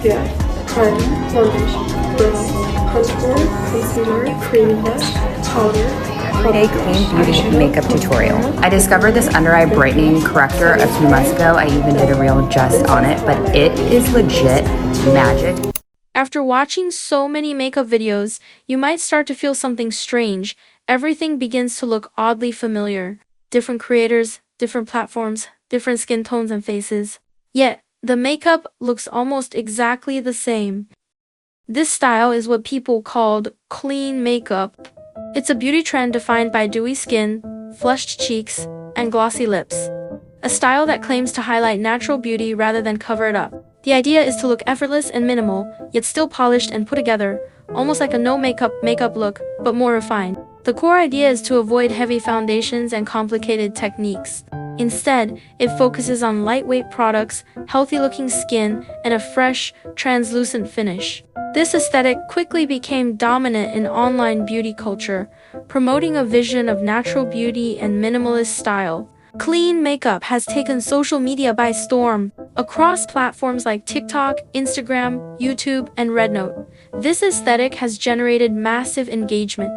SPF, primer, foundation, bristle, contour, concealer, cream blush, powder, Everyday clean beauty makeup tutorial. I discovered this under eye brightening corrector a few months ago. I even did a reel just on it, but it is legit magic. After watching so many makeup videos, you might start to feel something strange. Everything begins to look oddly familiar. Different creators, different platforms, different skin tones and faces. Yet, the makeup looks almost exactly the same. This style is what people called clean makeup. It's a beauty trend defined by dewy skin, flushed cheeks, and glossy lips. A style that claims to highlight natural beauty rather than cover it up. The idea is to look effortless and minimal, yet still polished and put together, almost like a no-makeup look, but more refined. The core idea is to avoid heavy foundations and complicated techniques. Instead, it focuses on lightweight products, healthy-looking skin, and a fresh, translucent finish. This aesthetic quickly became dominant in online beauty culture, promoting a vision of natural beauty and minimalist style. Clean makeup has taken social media by storm. Across platforms like TikTok, Instagram, YouTube, and Rednote, this aesthetic has generated massive engagement.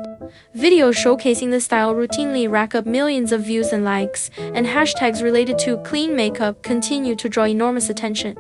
Videos showcasing this style routinely rack up millions of views and likes, and hashtags related to clean makeup continue to draw enormous attention.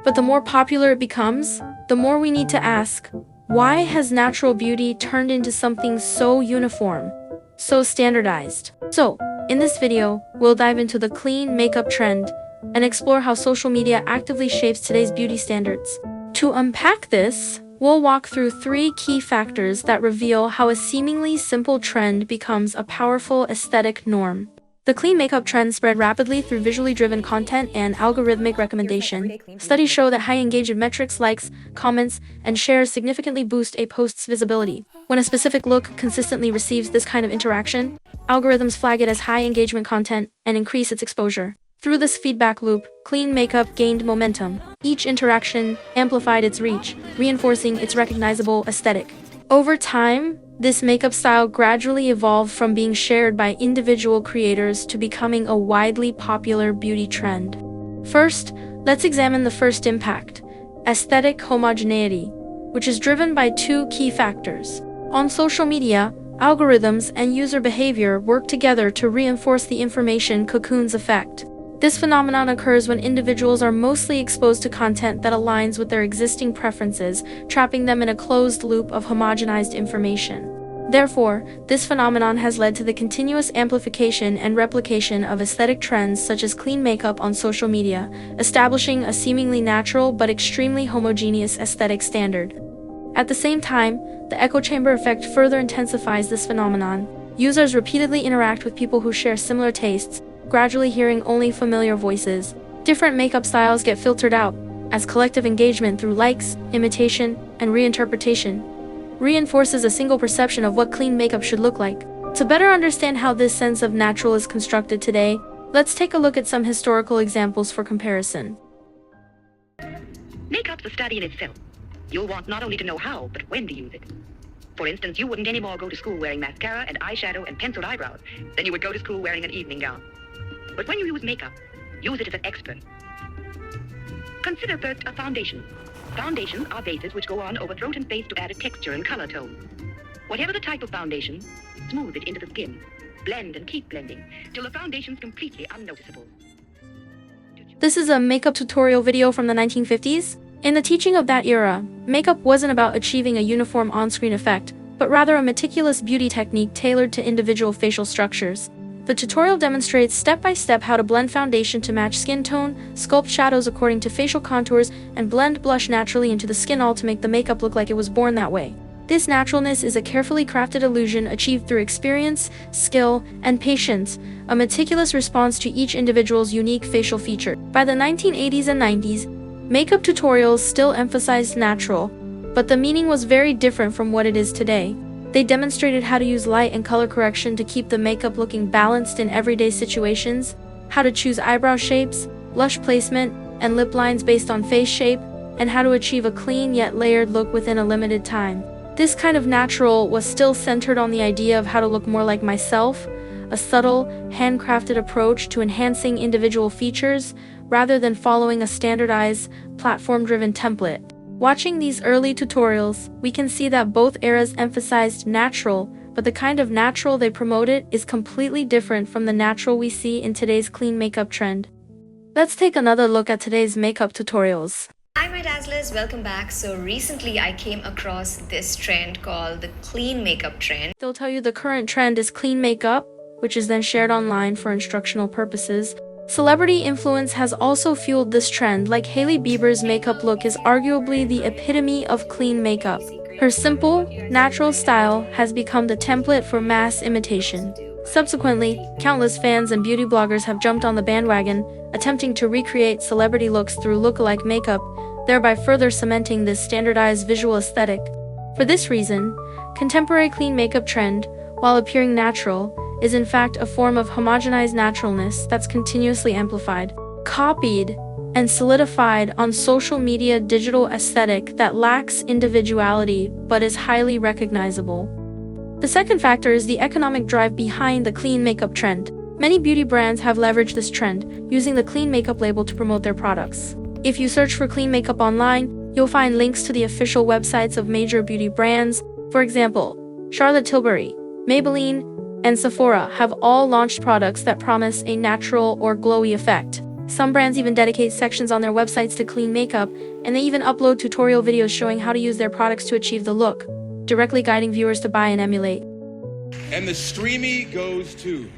But the more popular it becomes, the more we need to ask, why has natural beauty turned into something so uniform, so standardized? So, in this video, we'll dive into the clean makeup trend and explore how social media actively shapes today's beauty standards. To unpack this, we'll walk through 3 key factors that reveal how a seemingly simple trend becomes a powerful aesthetic norm. The clean makeup trend spread rapidly through visually driven content and algorithmic recommendation. Studies show that high engagement metrics, likes, comments, and shares significantly boost a post's visibility. When a specific look consistently receives this kind of interaction, algorithms flag it as high engagement content and increase its exposure. Through this feedback loop, clean makeup gained momentum. Each interaction amplified its reach, reinforcing its recognizable aesthetic. Over time, this makeup style gradually evolved from being shared by individual creators to becoming a widely popular beauty trend. First, let's examine the first impact: aesthetic homogeneity, which is driven by 2 key factors. On social media, algorithms and user behavior work together to reinforce the information cocoons effect. This phenomenon occurs when individuals are mostly exposed to content that aligns with their existing preferences, trapping them in a closed loop of homogenized information. Therefore, this phenomenon has led to the continuous amplification and replication of aesthetic trends such as clean makeup on social media, establishing a seemingly natural but extremely homogeneous aesthetic standard. At the same time, the echo chamber effect further intensifies this phenomenon. Users repeatedly interact with people who share similar tastes, gradually hearing only familiar voices. Different makeup styles get filtered out, as collective engagement through likes, imitation, and reinterpretation reinforces a single perception of what clean makeup should look like. To better understand how this sense of natural is constructed today, let's take a look at some historical examples for comparison. Makeup's a study in itself. You'll want not only to know how, but when to use it. For instance, you wouldn't anymore go to school wearing mascara and eyeshadow and penciled eyebrows than you would go to school wearing an evening gown. But when you use makeup, use it as an expert. Consider first a foundation. Foundations are bases which go on over throat and face to add a texture and color tone. Whatever the type of foundation, smooth it into the skin. Blend and keep blending till the foundation's completely unnoticeable. This is a makeup tutorial video from the 1950s. In the teaching of that era, makeup wasn't about achieving a uniform on-screen effect, but rather a meticulous beauty technique tailored to individual facial structures. The tutorial demonstrates step-by-step how to blend foundation to match skin tone, sculpt shadows according to facial contours, and blend blush naturally into the skin, all to make the makeup look like it was born that way. This naturalness is a carefully crafted illusion achieved through experience, skill, and patience, a meticulous response to each individual's unique facial feature. By the 1980s and 90s, makeup tutorials still emphasized natural, but the meaning was very different from what it is today. They demonstrated how to use light and color correction to keep the makeup looking balanced in everyday situations, how to choose eyebrow shapes, blush placement, and lip lines based on face shape, and how to achieve a clean yet layered look within a limited time. This kind of natural was still centered on the idea of how to look more like myself, a subtle, handcrafted approach to enhancing individual features rather than following a standardized, platform-driven template. Watching these early tutorials, we can see that both eras emphasized natural, but the kind of natural they promoted is completely different from the natural we see in today's clean makeup trend. Let's take another look at today's makeup tutorials. Hi my Dazzlers, welcome back. So recently I came across this trend called the clean makeup trend. They'll tell you the current trend is clean makeup, which is then shared online for instructional purposes. Celebrity influence has also fueled this trend, like Hailey Bieber's makeup look is arguably the epitome of clean makeup. Her simple, natural style has become the template for mass imitation. Subsequently, countless fans and beauty bloggers have jumped on the bandwagon, attempting to recreate celebrity looks through look-alike makeup, thereby further cementing this standardized visual aesthetic. For this reason, contemporary clean makeup trend, while appearing natural, is in fact a form of homogenized naturalness that's continuously amplified, copied, and solidified on social media digital aesthetic that lacks individuality but is highly recognizable. The second factor is the economic drive behind the clean makeup trend. Many beauty brands have leveraged this trend, using the clean makeup label to promote their products. If you search for clean makeup online, you'll find links to the official websites of major beauty brands. For example, Charlotte Tilbury, Maybelline, and Sephora have all launched products that promise a natural or glowy effect. Some brands even dedicate sections on their websites to clean makeup, and they even upload tutorial videos showing how to use their products to achieve the look, directly guiding viewers to buy and emulate. And the streamy goes to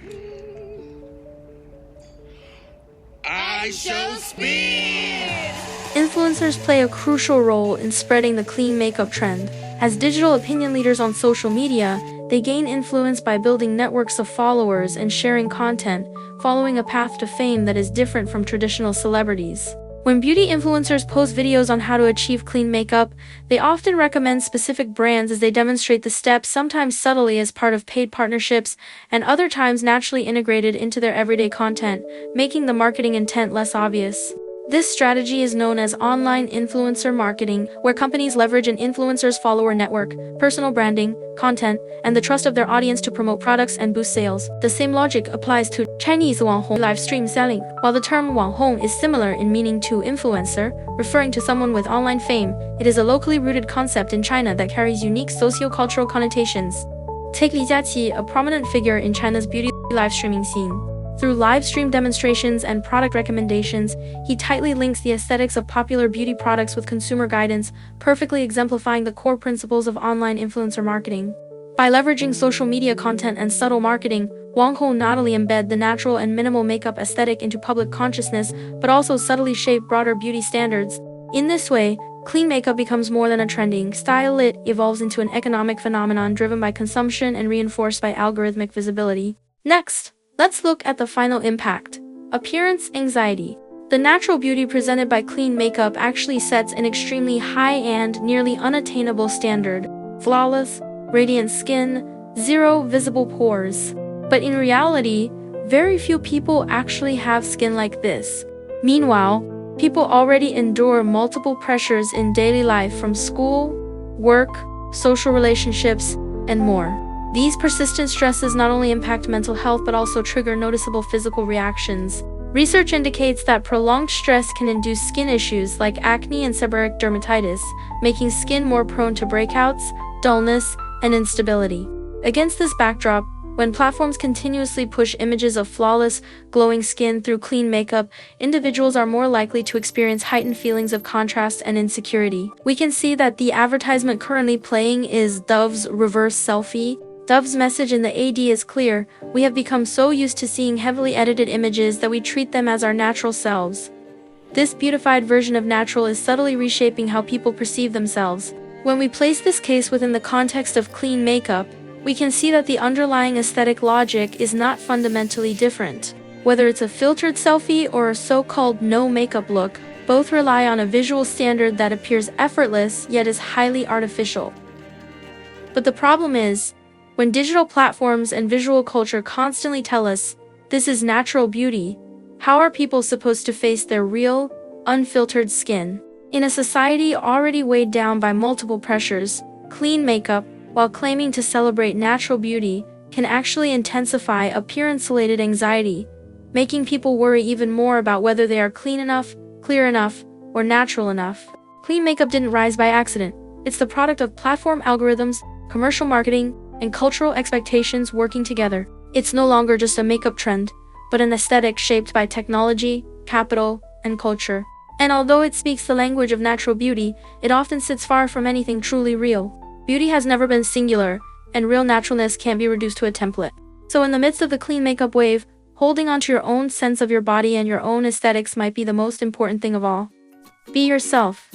I Show Speed! Influencers play a crucial role in spreading the clean makeup trend. As digital opinion leaders on social media, they gain influence by building networks of followers and sharing content, following a path to fame that is different from traditional celebrities. When beauty influencers post videos on how to achieve clean makeup, they often recommend specific brands as they demonstrate the steps, sometimes subtly as part of paid partnerships, and other times naturally integrated into their everyday content, making the marketing intent less obvious. This strategy is known as online influencer marketing, where companies leverage an influencer's follower network, personal branding, content, and the trust of their audience to promote products and boost sales. The same logic applies to Chinese Wanghong live stream selling. While the term Wanghong is similar in meaning to influencer, referring to someone with online fame, it is a locally rooted concept in China that carries unique socio-cultural connotations. Take Li Jiaqi, a prominent figure in China's beauty live streaming scene. Through live stream demonstrations and product recommendations, he tightly links the aesthetics of popular beauty products with consumer guidance, perfectly exemplifying the core principles of online influencer marketing. By leveraging social media content and subtle marketing, Wang Hong not only embed the natural and minimal makeup aesthetic into public consciousness, but also subtly shape broader beauty standards. In this way, clean makeup becomes more than a trending style, it evolves into an economic phenomenon driven by consumption and reinforced by algorithmic visibility. Next, let's look at the final impact. Appearance anxiety. The natural beauty presented by clean makeup actually sets an extremely high and nearly unattainable standard. Flawless, radiant skin, zero visible pores. But in reality, very few people actually have skin like this. Meanwhile, people already endure multiple pressures in daily life from school, work, social relationships, and more. These persistent stresses not only impact mental health but also trigger noticeable physical reactions. Research indicates that prolonged stress can induce skin issues like acne and seborrheic dermatitis, making skin more prone to breakouts, dullness, and instability. Against this backdrop, when platforms continuously push images of flawless, glowing skin through clean makeup, individuals are more likely to experience heightened feelings of contrast and insecurity. We can see that the advertisement currently playing is Dove's Reverse Selfie. Dove's message in the ad is clear: we have become so used to seeing heavily edited images that we treat them as our natural selves. This beautified version of natural is subtly reshaping how people perceive themselves. When we place this case within the context of clean makeup, we can see that the underlying aesthetic logic is not fundamentally different. Whether it's a filtered selfie or a so-called no makeup look, both rely on a visual standard that appears effortless yet is highly artificial. But the problem is, when digital platforms and visual culture constantly tell us, this is natural beauty, how are people supposed to face their real, unfiltered skin? In a society already weighed down by multiple pressures, clean makeup, while claiming to celebrate natural beauty, can actually intensify appearance-related anxiety, making people worry even more about whether they are clean enough, clear enough, or natural enough. Clean makeup didn't rise by accident. It's the product of platform algorithms, commercial marketing, and cultural expectations working together. It's no longer just a makeup trend, but an aesthetic shaped by technology, capital, and culture. And although it speaks the language of natural beauty, it often sits far from anything truly real. Beauty has never been singular, and real naturalness can't be reduced to a template. So in the midst of the clean makeup wave, holding onto your own sense of your body and your own aesthetics might be the most important thing of all. Be yourself.